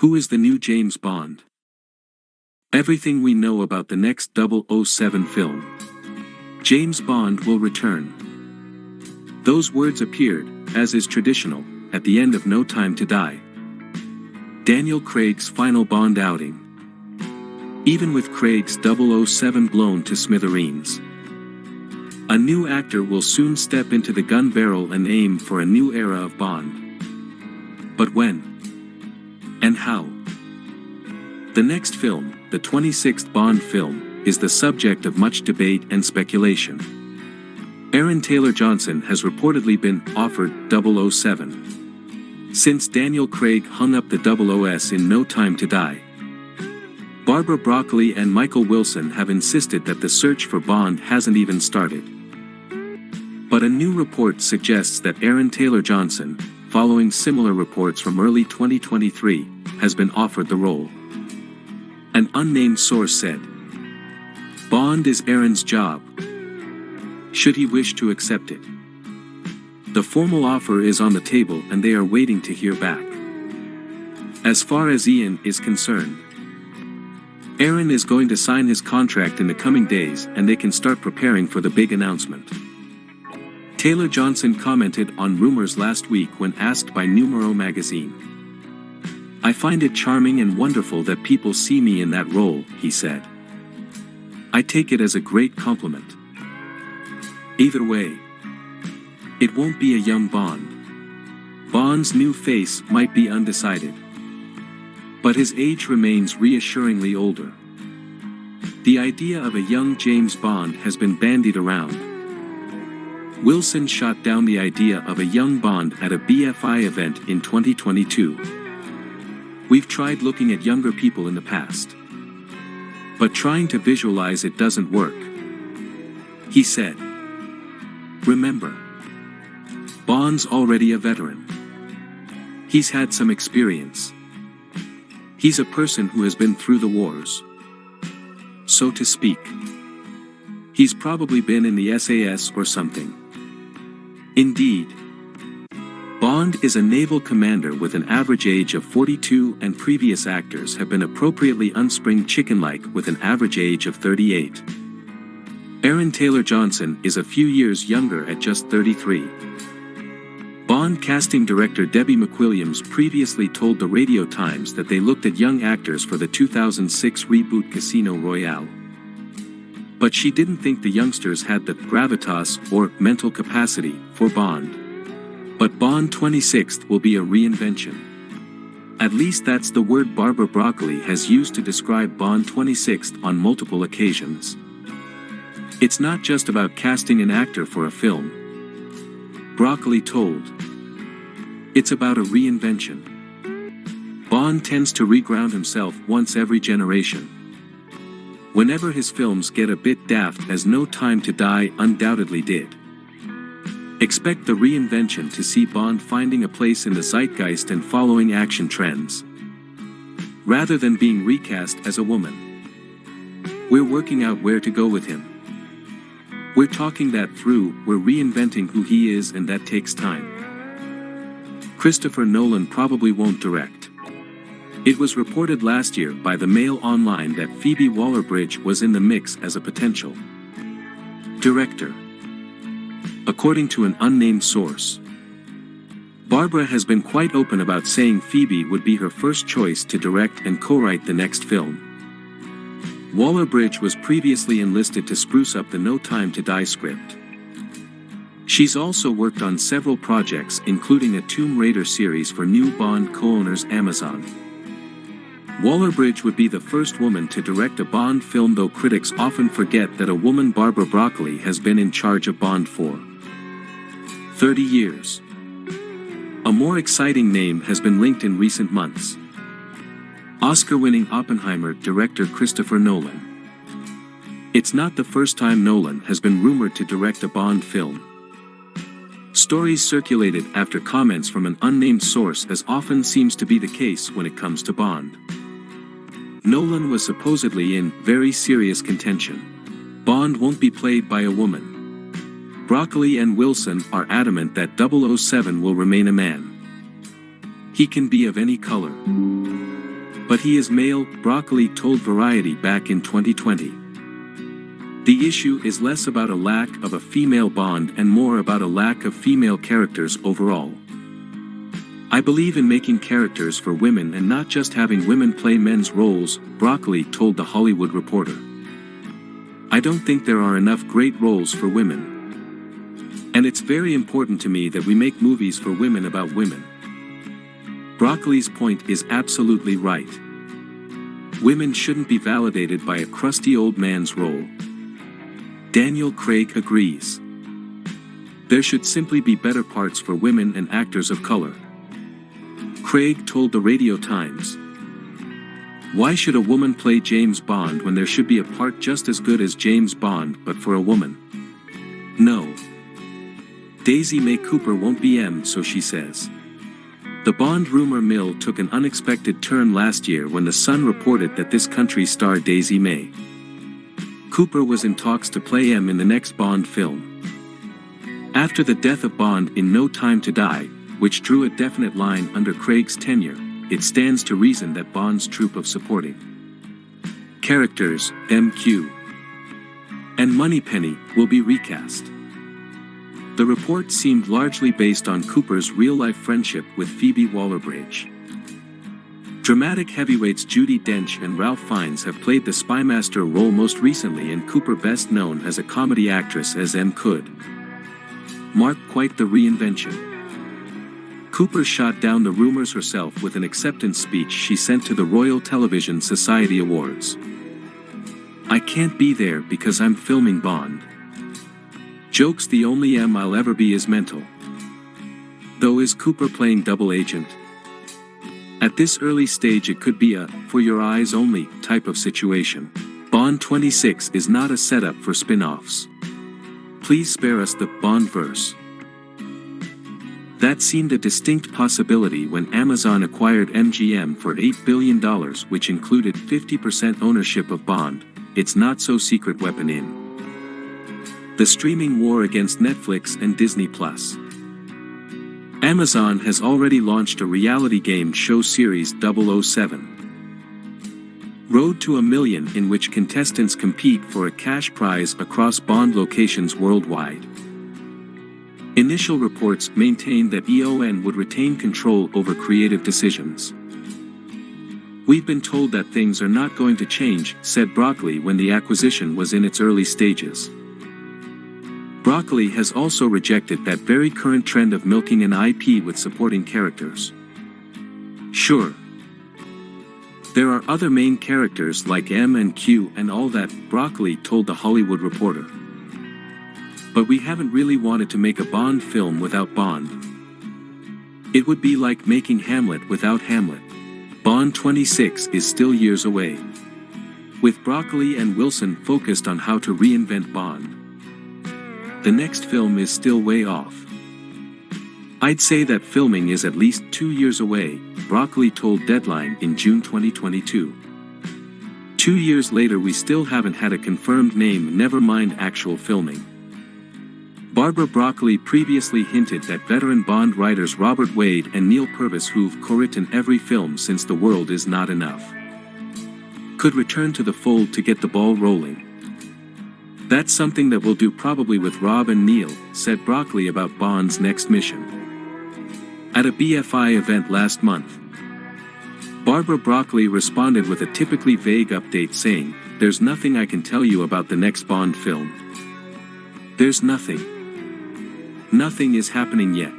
Who is the new James Bond? Everything we know about the next 007 film. James Bond will return. Those words appeared, as is traditional, at the end of No Time to Die. Daniel Craig's final Bond outing. Even with Craig's 007 blown to smithereens, a new actor will soon step into the gun barrel and aim for a new era of Bond. But when? And how? The next film, the 26th Bond film, is the subject of much debate and speculation. Aaron Taylor Johnson has reportedly been offered 007 since Daniel Craig hung up the 00s in No Time to Die. Barbara Broccoli and Michael Wilson have insisted that the search for Bond hasn't even started. But a new report suggests that Aaron Taylor Johnson, following similar reports from early 2023, has been offered the role. An unnamed source said, "Bond is Aaron's job, should he wish to accept it. The formal offer is on the table and they are waiting to hear back." As far as Ian is concerned, Aaron is going to sign his contract in the coming days and they can start preparing for the big announcement. Taylor Johnson commented on rumors last week when asked by Numero magazine. "I find it charming and wonderful that people see me in that role," he said. "I take it as a great compliment. Either way, it won't be a young Bond. Bond's new face might be undecided, but his age remains reassuringly older. The idea of a young James Bond has been bandied around. Wilson shot down the idea of a young Bond at a BFI event in 2022. "We've tried looking at younger people in the past, but trying to visualize it doesn't work," he said. Remember, Bond's already a veteran. He's had some experience. He's a person who has been through the wars, so to speak. He's probably been in the SAS or something. Indeed, Bond is a naval commander with an average age of 42 and previous actors have been appropriately unspring chicken-like with an average age of 38. Aaron Taylor Johnson is a few years younger at just 33. Bond casting director Debbie McWilliams previously told the Radio Times that they looked at young actors for the 2006 reboot Casino Royale. But she didn't think the youngsters had the gravitas or mental capacity for Bond. But Bond 26 will be a reinvention. At least that's the word Barbara Broccoli has used to describe Bond 26 on multiple occasions. It's not just about casting an actor for a film, Broccoli told. It's about a reinvention. Bond tends to reground himself once every generation. Whenever his films get a bit daft, as No Time to Die undoubtedly did. Expect the reinvention to see Bond finding a place in the zeitgeist and following action trends, rather than being recast as a woman. We're working out where to go with him. We're talking that through, we're reinventing who he is, and that takes time. Christopher Nolan probably won't direct. It was reported last year by the Mail Online that Phoebe Waller-Bridge was in the mix as a potential director. According to an unnamed source, Barbara has been quite open about saying Phoebe would be her first choice to direct and co-write the next film. Waller-Bridge was previously enlisted to spruce up the No Time to Die script. She's also worked on several projects, including a Tomb Raider series for new Bond co-owners Amazon. Waller-Bridge would be the first woman to direct a Bond film, though critics often forget that a woman, Barbara Broccoli, has been in charge of Bond for 30 years. A more exciting name has been linked in recent months. Oscar-winning Oppenheimer director Christopher Nolan. It's not the first time Nolan has been rumored to direct a Bond film. Stories circulated after comments from an unnamed source, as often seems to be the case when it comes to Bond. Nolan was supposedly in very serious contention. Bond won't be played by a woman. Broccoli and Wilson are adamant that 007 will remain a man. He can be of any color. But he is male, Broccoli told Variety back in 2020. The issue is less about a lack of a female Bond and more about a lack of female characters overall. I believe in making characters for women and not just having women play men's roles, Broccoli told The Hollywood Reporter. I don't think there are enough great roles for women. And it's very important to me that we make movies for women about women. Broccoli's point is absolutely right. Women shouldn't be validated by a crusty old man's role. Daniel Craig agrees. There should simply be better parts for women and actors of color. Craig told the Radio Times. Why should a woman play James Bond when there should be a part just as good as James Bond but for a woman? No. Daisy May Cooper won't be M, so she says. The Bond rumor mill took an unexpected turn last year when The Sun reported that this country's star Daisy May Cooper was in talks to play M in the next Bond film. After the death of Bond in No Time to Die, which drew a definite line under Craig's tenure, it stands to reason that Bond's troupe of supporting characters, MQ and Moneypenny, will be recast. The report seemed largely based on Cooper's real-life friendship with Phoebe Waller-Bridge. Dramatic heavyweights Judi Dench and Ralph Fiennes have played the spymaster role most recently, and Cooper, best known as a comedy actress as M, could mark quite the reinvention. Cooper shot down the rumors herself with an acceptance speech she sent to the Royal Television Society Awards. I can't be there because I'm filming Bond. Jokes, the only M I'll ever be is mental. Though, is Cooper playing double agent? At this early stage it could be a for your eyes only type of situation. Bond 26 is not a setup for spin-offs. Please spare us the Bond-verse. That seemed a distinct possibility when Amazon acquired MGM for $8 billion, which included 50% ownership of Bond, its not-so-secret weapon in the streaming war against Netflix and Disney+. Amazon has already launched a reality game show series 007. Road to a Million, in which contestants compete for a cash prize across Bond locations worldwide. Initial reports maintain that EON would retain control over creative decisions. We've been told that things are not going to change, said Broccoli when the acquisition was in its early stages. Broccoli has also rejected that very current trend of milking an IP with supporting characters. Sure, there are other main characters like M and Q and all that, Broccoli told The Hollywood Reporter. But we haven't really wanted to make a Bond film without Bond. It would be like making Hamlet without Hamlet. Bond 26 is still years away. With Broccoli and Wilson focused on how to reinvent Bond, the next film is still way off. I'd say that filming is at least 2 years away, Broccoli told Deadline in June 2022. 2 years later we still haven't had a confirmed name, never mind actual filming. Barbara Broccoli previously hinted that veteran Bond writers Robert Wade and Neil Purvis, who've co-written every film since The World Is Not Enough, could return to the fold to get the ball rolling. That's something that we'll do probably with Rob and Neil, said Broccoli about Bond's next mission. At a BFI event last month, Barbara Broccoli responded with a typically vague update saying, "There's nothing I can tell you about the next Bond film. There's nothing. Nothing is happening yet."